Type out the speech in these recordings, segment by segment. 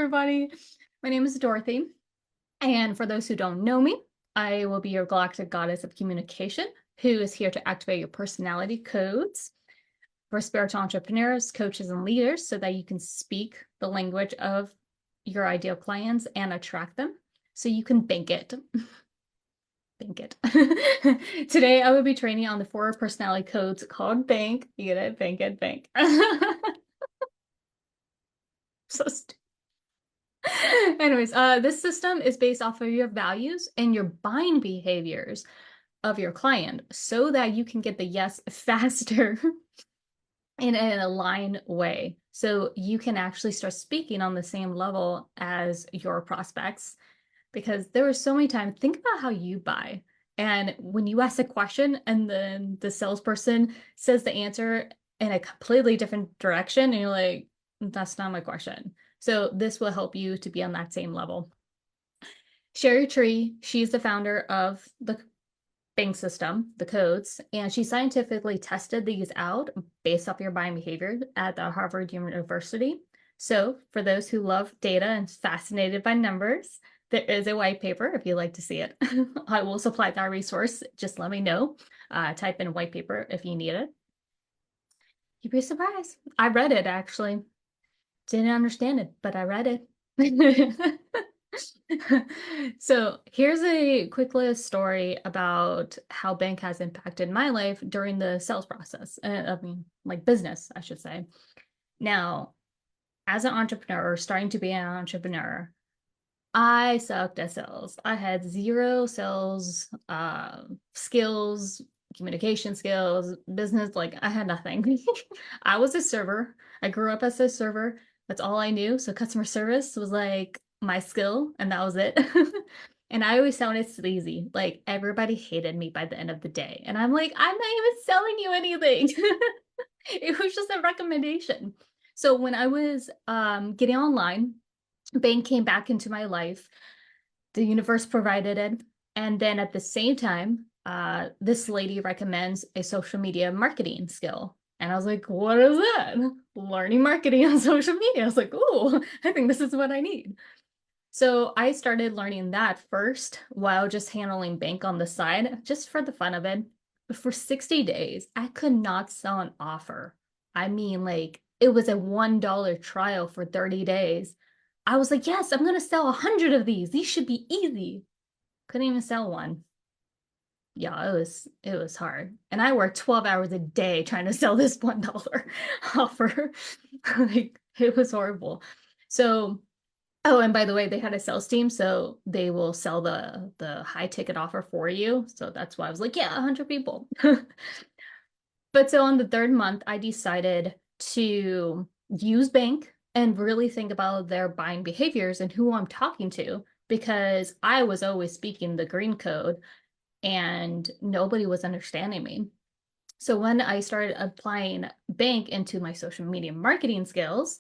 everybody. My name is Dorothy, and for those who don't know me, I will be your galactic goddess of communication who is here to activate your personality codes for spiritual entrepreneurs, coaches, and leaders so that you can speak the language of your ideal clients and attract them so you can bank it. Bank it. Today, I will be training on the 4 personality codes called Bank. You get it? Bank it, bank. So stupid. Anyways, this system is based off of your values and your buying behaviors of your client so that you can get the yes faster in an aligned way. So you can actually start speaking on the same level as your prospects. Because there were so many times, think about how you buy. And when you ask a question and then the salesperson says the answer in a completely different direction, and you're like, that's not my question. So this will help you to be on that same level. Sherry Tree, she's the founder of the bank system, the codes, and she scientifically tested these out based off your buying behavior at the Harvard University. So for those who love data and fascinated by numbers, there is a white paper if you'd like to see it. I will supply that resource. Just let me know. Type in white paper if you need it. You'd be surprised. I read it actually. Didn't understand it, but I read it. So here's a quick little story about how bank has impacted my life during the sales process. I mean, like business, I should say. Now, as an entrepreneur, starting to be an entrepreneur, I sucked at sales. I had 0 sales skills, communication skills, business, like I had nothing. I was a server. I grew up as a server. That's all I knew. So customer service was like my skill, and that was it. And I always sounded sleazy. Like everybody hated me by the end of the day. And I'm like, I'm not even selling you anything. It was just a recommendation. So when I was getting online, bank came back into my life. The universe provided it. And then at the same time, this lady recommends a social media marketing skill. And I was like, what is that? Learning marketing on social media. I was like, oh, I think this is what I need. So I started learning that first while just handling bank on the side, just for the fun of it. But for 60 days, I could not sell an offer. I mean, like, it was a $1 trial for 30 days. I was like, yes, I'm going to sell 100 of these. These should be easy. Couldn't even sell one. Yeah, it was hard. And I worked 12 hours a day trying to sell this $1 offer. Like, it was horrible. So, oh, and by the way, they had a sales team, so they will sell the high ticket offer for you. So that's why I was like, yeah, 100 people. But so on the 3rd month, I decided to use bank and really think about their buying behaviors and who I'm talking to, because I was always speaking the green code and nobody was understanding me. So when I started applying bank into my social media marketing skills,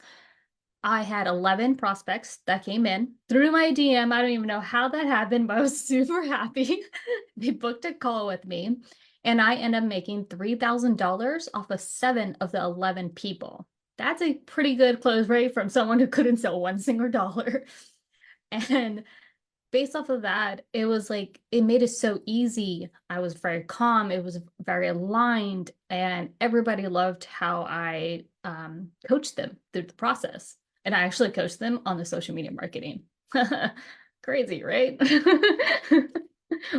I had 11 prospects that came in through my DM. I don't even know how that happened, but I was super happy. They booked a call with me, and I ended up making $3,000 off of 7 of the 11 people. That's a pretty good close rate from someone who couldn't sell one single dollar. And based off of that, it was like, it made it so easy. I was very calm. It was very aligned, and everybody loved how I coached them through the process. And I actually coached them on the social media marketing. Crazy, right?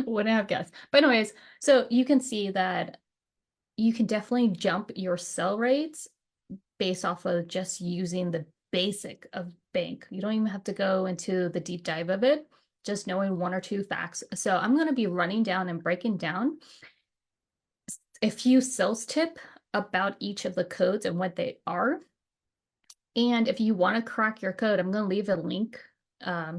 Wouldn't have guessed. But anyways, so you can see that you can definitely jump your sell rates based off of just using the basic of bank. You don't even have to go into the deep dive of it, just knowing 1 or 2 facts. So I'm going to be running down and breaking down a few sales tip about each of the codes and what they are. And if you want to crack your code, I'm going to leave a link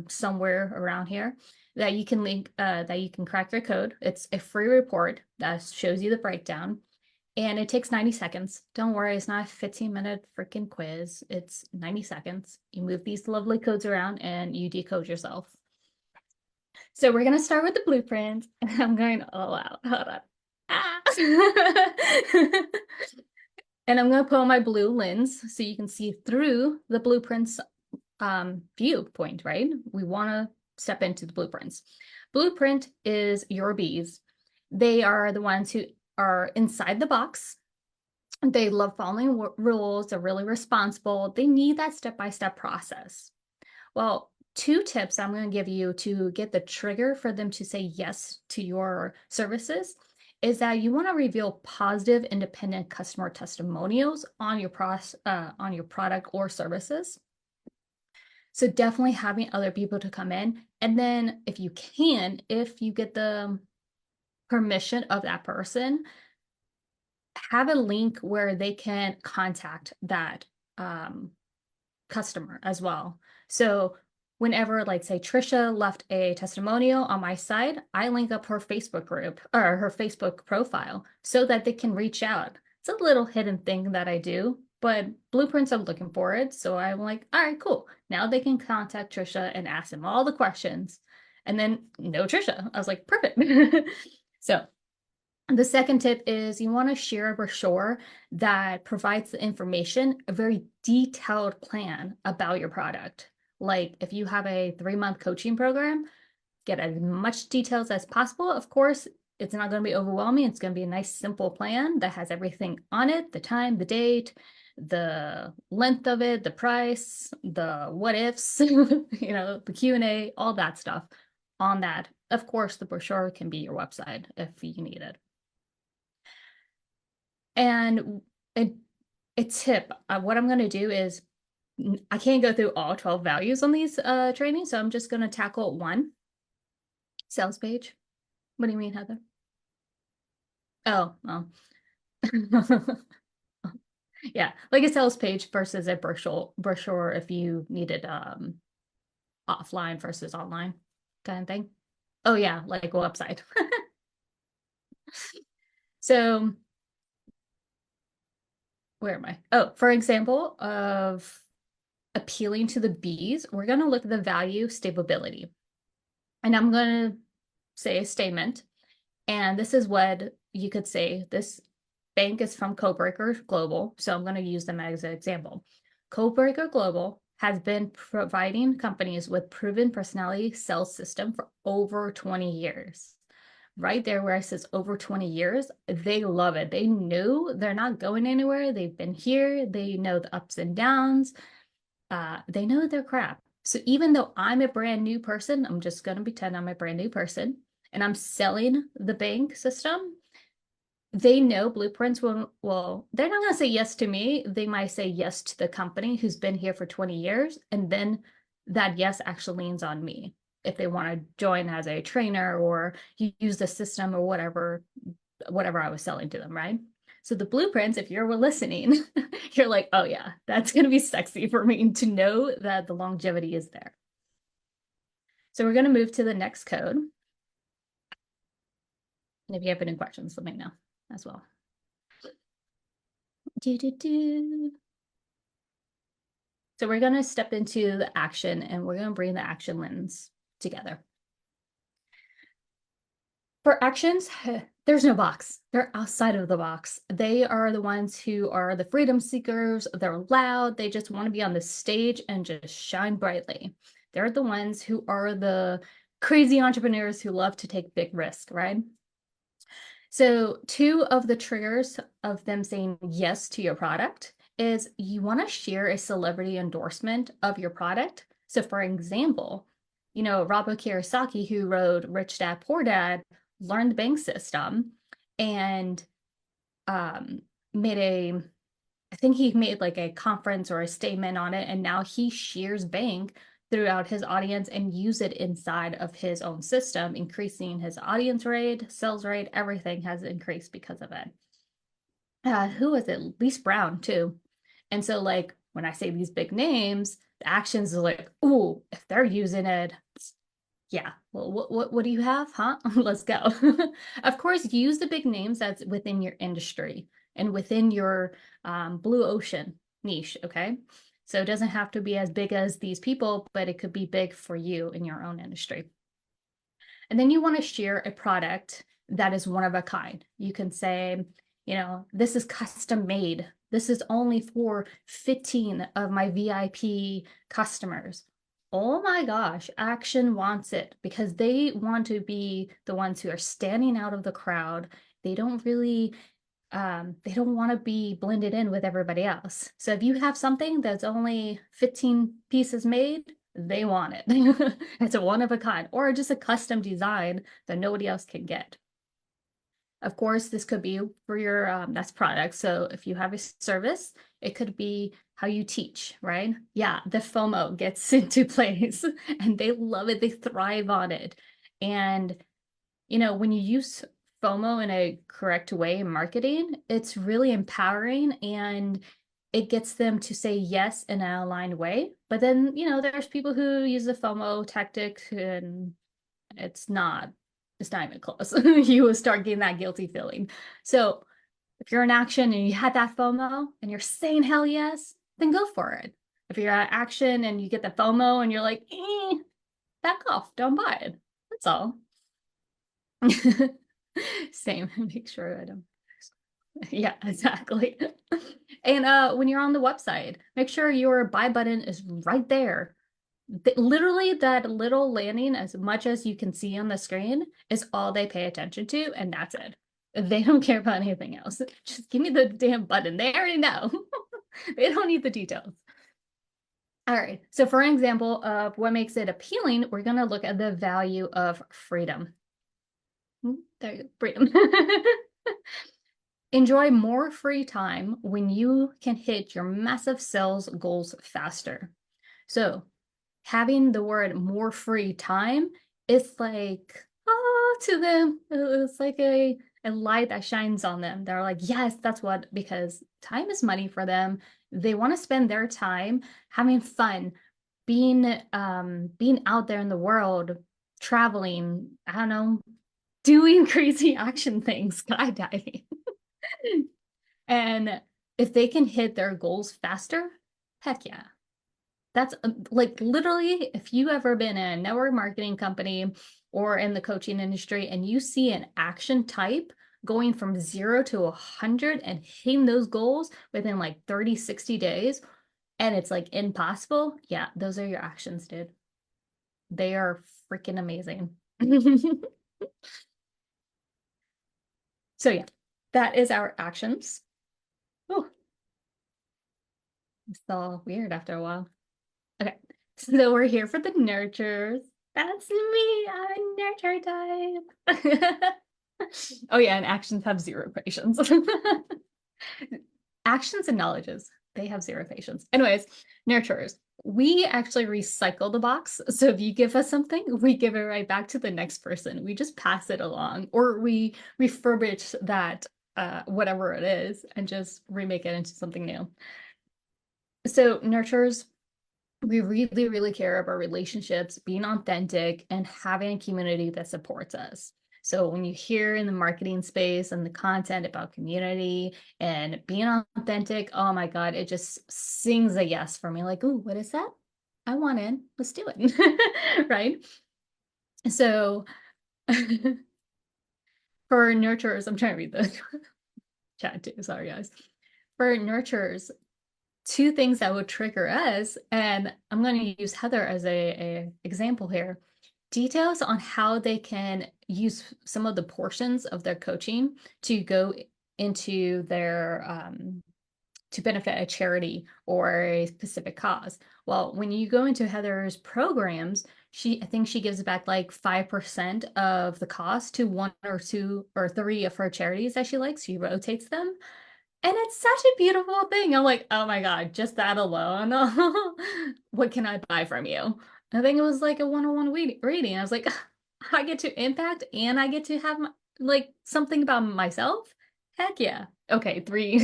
somewhere around here that you can crack your code. It's a free report that shows you the breakdown, and it takes 90 seconds. Don't worry, it's not a 15-minute freaking quiz. It's 90 seconds. You move these lovely codes around and you decode yourself. So we're going to start with the blueprint, and I'm going all out. Hold on. Ah. And I'm going to put on my blue lens so you can see through the blueprints viewpoint, right? We want to step into the blueprints. Blueprint is your bees. They are the ones who are inside the box. They love following rules. They're really responsible. They need that step-by-step process. Well, two tips I'm going to give you to get the trigger for them to say yes to your services is that you want to reveal positive, independent customer testimonials on your product or services. So definitely having other people to come in. And then if you can, if you get the permission of that person, have a link where they can contact that customer as well. So whenever, like, say Trisha left a testimonial on my site, I link up her Facebook group or her Facebook profile so that they can reach out. It's a little hidden thing that I do, but blueprints are looking for it. So I'm like, all right, cool. Now they can contact Trisha and ask him all the questions. And then no Trisha. I was like, perfect. So the second tip is you want to share a brochure that provides the information, a very detailed plan about your product. Like if you have a 3-month coaching program, get as much details as possible. Of course, it's not going to be overwhelming. It's going to be a nice, simple plan that has everything on it, the time, the date, the length of it, the price, the what ifs, the Q&A, all that stuff on that. Of course, the brochure can be your website if you need it. And a tip, what I'm going to do is I can't go through all 12 values on these trainings, so I'm just going to tackle one. Sales page. What do you mean, Heather? Oh, well. Yeah, like a sales page versus a brochure if you needed offline versus online kind of thing. Oh yeah, like a website. So where am I? Oh, for example of appealing to the bees, we're going to look at the value stability. And I'm going to say a statement. And this is what you could say. This bank is from Codebreaker Global. So I'm going to use them as an example. Codebreaker Global has been providing companies with proven personality sales system for over 20 years. Right there where it says over 20 years, they love it. They know they're not going anywhere. They've been here. They know the ups and downs. They know their crap. So even though I'm a brand new person, I'm just going to pretend I'm a brand new person and I'm selling the bank system. They know blueprints well, they're not going to say yes to me. They might say yes to the company who's been here for 20 years. And then that yes actually leans on me if they want to join as a trainer or use the system or whatever I was selling to them, right? So the blueprints, if you're listening, you're like, oh yeah, that's going to be sexy for me to know that the longevity is there. So we're going to move to the next code. And if you have any questions, let me know as well. So we're going to step into the action and we're going to bring the action lens together. For actions, there's no box. They're outside of the box. They are the ones who are the freedom seekers. They're loud. They just want to be on the stage and just shine brightly. They're the ones who are the crazy entrepreneurs who love to take big risks, right? So 2 of the triggers of them saying yes to your product is you want to share a celebrity endorsement of your product. So for example, Robert Kiyosaki, who wrote Rich Dad, Poor Dad, learned the bank system and I think he made like a conference or a statement on it. And now he shares bank throughout his audience and use it inside of his own system, increasing his audience rate, sales rate, everything has increased because of it. Who was it? Lise Brown too. And so like when I say these big names, the actions are like, ooh, if they're using it, yeah, well, what do you have, huh? Let's go. Of course, use the big names that's within your industry and within your blue ocean niche, okay? So it doesn't have to be as big as these people, but it could be big for you in your own industry. And then you want to share a product that is one of a kind. You can say, this is custom made This is only for 15 of my VIP customers. Oh my gosh, Action wants it because they want to be the ones who are standing out of the crowd. They don't really they don't want to be blended in with everybody else. So if you have something that's only 15 pieces made, they want it. It's a one of a kind or just a custom design that nobody else can get. Of course, this could be for your that's product. So if you have a service, it could be how you teach, right? Yeah, the FOMO gets into place and they love it. They thrive on it. And when you use FOMO in a correct way in marketing, it's really empowering and it gets them to say yes in an aligned way. But then, there's people who use the FOMO tactic and it's not even close. You will start getting that guilty feeling. So if you're in Action and you had that FOMO and you're saying hell yes, then go for it. If you're at Action and you get the FOMO and you're like, back off, don't buy it. That's all. Same. Make sure I don't. Yeah, exactly. And when you're on the website, make sure your buy button is right there. Literally, that little landing, as much as you can see on the screen, is all they pay attention to, and that's it. They don't care about anything else. Just give me the damn button. They already know. They don't need the details. All right. So for an example of what makes it appealing, we're going to look at the value of freedom. There you go, freedom. Enjoy more free time when you can hit your massive sales goals faster. So having the word more free time is like, to them, it's like a light that shines on them. They're like, yes, that's what, because time is money for them. They want to spend their time having fun, being out there in the world, traveling, I don't know, doing crazy action things, skydiving. And if they can hit their goals faster, heck yeah. That's like literally, if you ever been in a network marketing company or in the coaching industry and you see an action type going from 0 to 100 and hitting those goals within like 30, 60 days, and it's like impossible, yeah, those are your actions, dude. They are freaking amazing. So yeah, that is our actions. Oh, it's all weird after a while. Okay, so we're here for the nurtures. That's me. I'm a nurture type. Oh yeah, and actions have zero patience. Actions and knowledges, they have zero patience. Anyways, nurturers. We actually recycle the box. So if you give us something, we give it right back to the next person. We just pass it along, or we refurbish that whatever it is and just remake it into something new. So nurturers, we really, really care about relationships, being authentic, and having a community that supports us. So when you hear in the marketing space and the content about community and being authentic, oh my God, it just sings a yes for me. Like, ooh, what is that? I want in. Let's do it. Right? So for nurturers, I'm trying to read the chat too. Sorry, guys. For nurturers, two things that would trigger us, and I'm going to use Heather as a example here. Details on how they can use some of the portions of their coaching to go into their to benefit a charity or a specific cause. Well, when you go into Heather's programs, I think she gives back like 5% of the cost to one or two or three of her charities that she likes. She rotates them. And it's such a beautiful thing. I'm like, oh my God, just that alone. What can I buy from you? I think it was like a one-on-one reading. I was like, I get to impact and I get to have like something about myself. Heck yeah. Okay, three,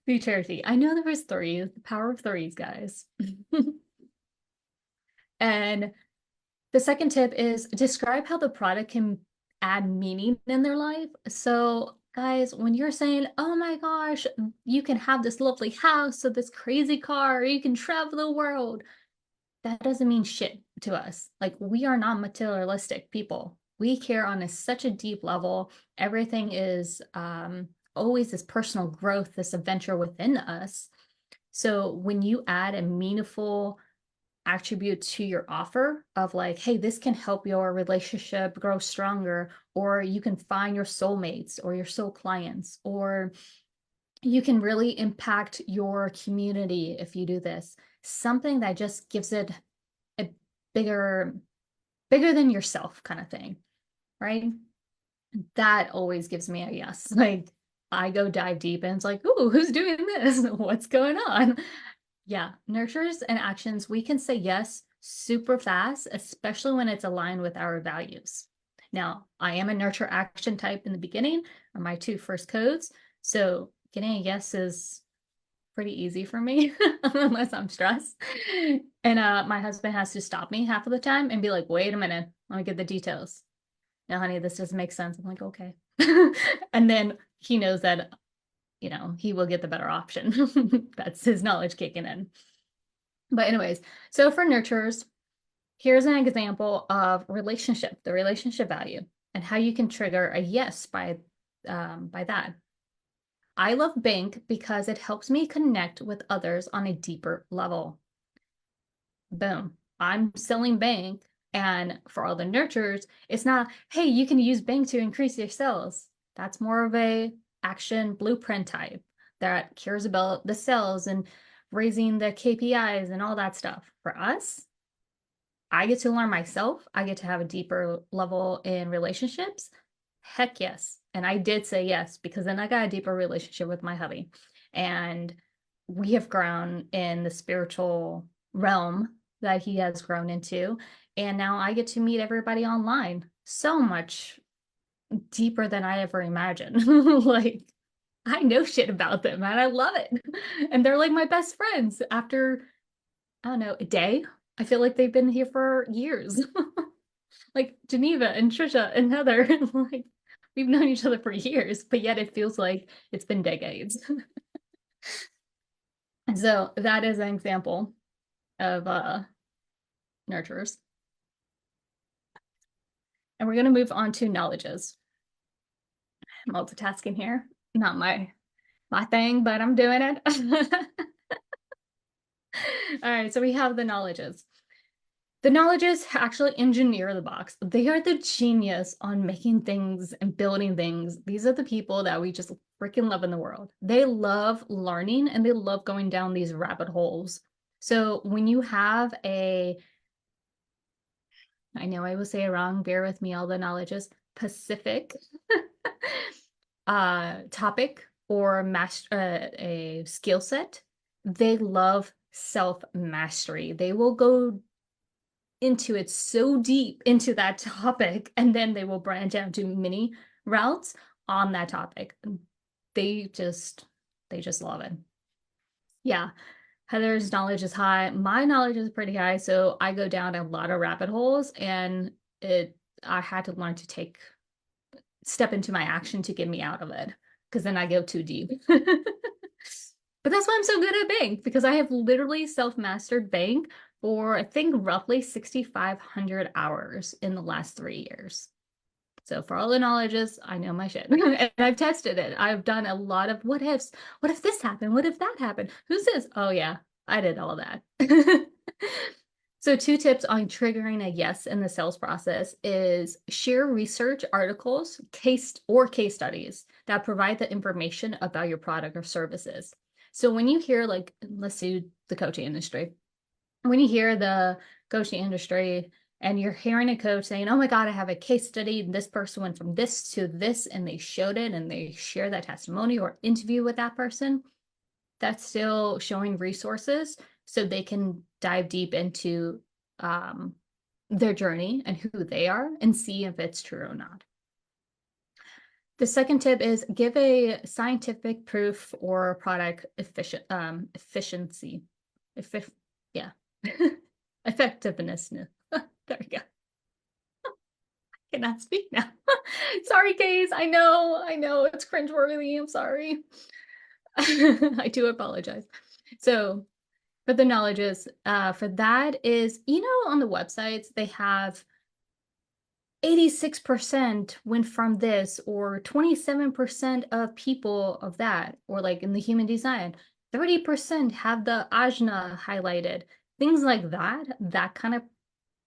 three charity. I know there was three. The power of threes, guys. And the second tip is describe how the product can add meaning in their life. So, guys, when you're saying, oh my gosh, you can have this lovely house or this crazy car, or you can travel the world, that doesn't mean shit to us. Like, we are not materialistic people. We care on such a deep level. Everything is always this personal growth, this adventure within us. So when you add a meaningful attribute to your offer of like, hey, this can help your relationship grow stronger, or you can find your soulmates or your soul clients, or you can really impact your community if you do this. Something that just gives it a bigger than yourself kind of thing, right? That always gives me a yes. Like I go dive deep and it's like, ooh, who's doing this? What's going on? Yeah, nurtures and actions, we can say yes super fast, especially when it's aligned with our values. Now, I am a nurture action type in the beginning, are my two first codes. So getting a yes is pretty easy for me, unless I'm stressed. And my husband has to stop me half of the time and be like, wait a minute, let me get the details. Now, honey, this doesn't make sense. I'm like, okay. And then he knows that, he will get the better option. That's his knowledge kicking in. But anyways, so for nurturers, here's an example of the relationship value, and how you can trigger a yes by that. I love bank because it helps me connect with others on a deeper level. Boom. I'm selling bank. And for all the nurturers, it's not, hey, you can use bank to increase your sales. That's more of a action blueprint type that cares about the sales and raising the KPIs and all that stuff. For us, I get to learn myself. I get to have a deeper level in relationships. Heck yes. And I did say yes, because then I got a deeper relationship with my hubby. And we have grown in the spiritual realm that he has grown into. And now I get to meet everybody online so much deeper than I ever imagined. Like, I know shit about them and I love it. And they're like my best friends after, I don't know, a day. I feel like they've been here for years. Like Geneva and Trisha and Heather, like we've known each other for years, but yet it feels like it's been decades. And so that is an example of nurturers. And we're going to move on to knowledges. Multitasking here, not my thing, but I'm doing it. All right, so we have the knowledges. The knowledges actually engineer the box. They are the genius on making things and building things. These are the people that we just freaking love in the world. They love learning and they love going down these rabbit holes. So when you have I know I will say it wrong, bear with me, all the knowledges, Pacific topic or a skill set, they love self-mastery. They will go into it so deep into that topic, and then they will branch out to mini routes on that topic. They just love it. Yeah. Heather's knowledge is high. My knowledge is pretty high, so I go down a lot of rabbit holes, and I had to learn to step into my action to get me out of it, because then I go too deep. But that's why I'm so good at bank, because I have literally self-mastered bank for, I think, roughly 6,500 hours in the last 3 years. So for all the knowledges, I know my shit. And I've tested it. I've done a lot of what ifs. What if this happened? What if that happened? Who's this? Oh yeah, I did all that. So 2 tips on triggering a yes in the sales process is share research articles, case studies that provide the information about your product or services. So when you hear, like, let's do the coaching industry. When you hear the coaching industry and you're hearing a coach saying, oh my God, I have a case study, and this person went from this to this, and they showed it, and they share that testimony or interview with that person, that's still showing resources so they can dive deep into their journey and who they are and see if it's true or not. The second tip is give a scientific proof or product efficiency. Yeah. Effectiveness. There we go. I cannot speak now. Sorry, Case. I know it's cringeworthy. I'm sorry. I do apologize. So, but the knowledge is for that is, on the websites they have 86% went from this, or 27% of people of that, or like in the human design, 30% have the ajna highlighted. Things like that, that kind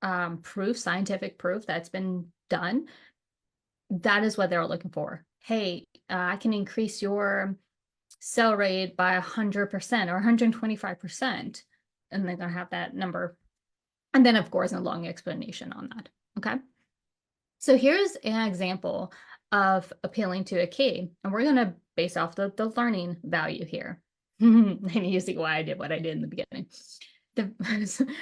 of proof, scientific proof that's been done, that is what they're looking for. Hey, I can increase your sell rate by 100% or 125%. And they're going to have that number. And then, of course, a long explanation on that. Okay. So here's an example of appealing to a key. And we're going to base off the learning value here. And you see why I did what I did in the beginning.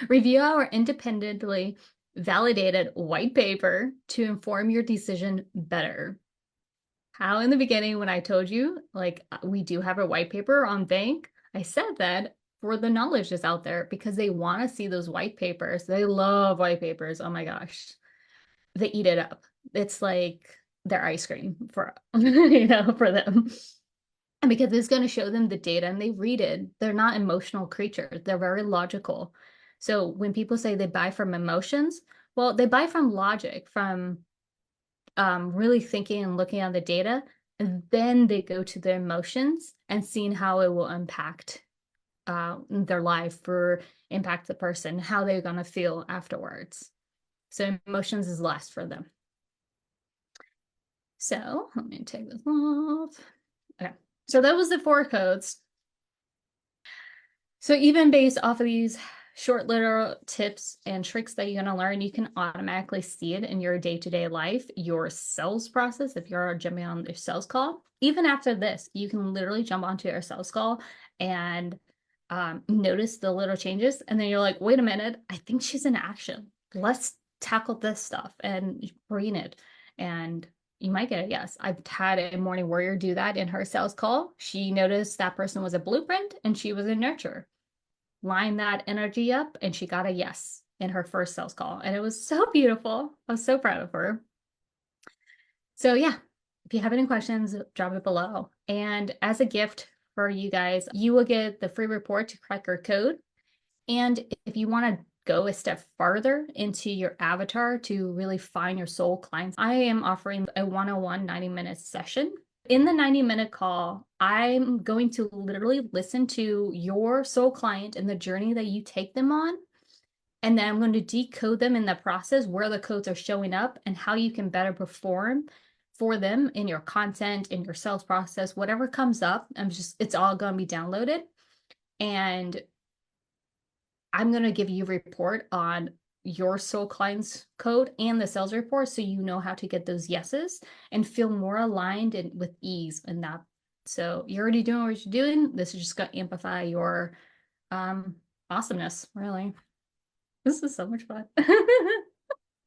Review our independently validated white paper to inform your decision better. How in the beginning, when I told you, like, we do have a white paper on bank, I said that for the knowledge that's out there because they want to see those white papers. They love white papers. Oh my gosh. They eat it up. It's like their ice cream for, for them. And because it's going to show them the data and they read it, they're not emotional creatures. They're very logical. So when people say they buy from emotions, well, they buy from logic, from really thinking and looking at the data, and then they go to their emotions and seeing how it will impact their life or impact the person, how they're going to feel afterwards. So emotions is last for them. So let me take this off. Okay. So that was the 4 codes. So even based off of these short little tips and tricks that you're going to learn, you can automatically see it in your day-to-day life, your sales process. If you're jumping on the sales call, even after this, you can literally jump onto your sales call and notice the little changes. And then you're like, wait a minute, I think she's in action. Let's tackle this stuff and bring it. And you might get a yes. I've had a morning warrior do that in her sales call. She noticed that person was a blueprint and she was a nurture. Line that energy up and she got a yes in her first sales call. And it was so beautiful. I was so proud of her. So yeah, if you have any questions, drop it below. And as a gift for you guys, you will get the free report to crack your code. And if you want to go a step farther into your avatar to really find your soul clients, I am offering a 101 90-minute session. In the 90-minute call, I'm going to literally listen to your soul client and the journey that you take them on. And then I'm going to decode them in the process, where the codes are showing up and how you can better perform for them in your content, in your sales process, whatever comes up. It's all going to be downloaded. And I'm going to give you a report on your soul client's code and the sales report, so you know how to get those yeses and feel more aligned and with ease in that. So you're already doing what you're doing. This is just going to amplify your awesomeness, really. This is so much fun. I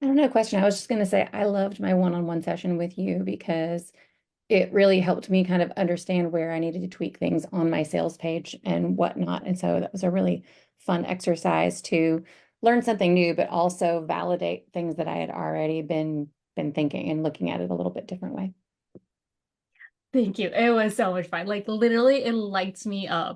don't know, question. I was just going to say I loved my one-on-one session with you because it really helped me kind of understand where I needed to tweak things on my sales page and whatnot. And so that was a really fun exercise to learn something new, but also validate things that I had already been thinking and looking at it a little bit different way. Thank you. It was so much fun. Like literally, it lights me up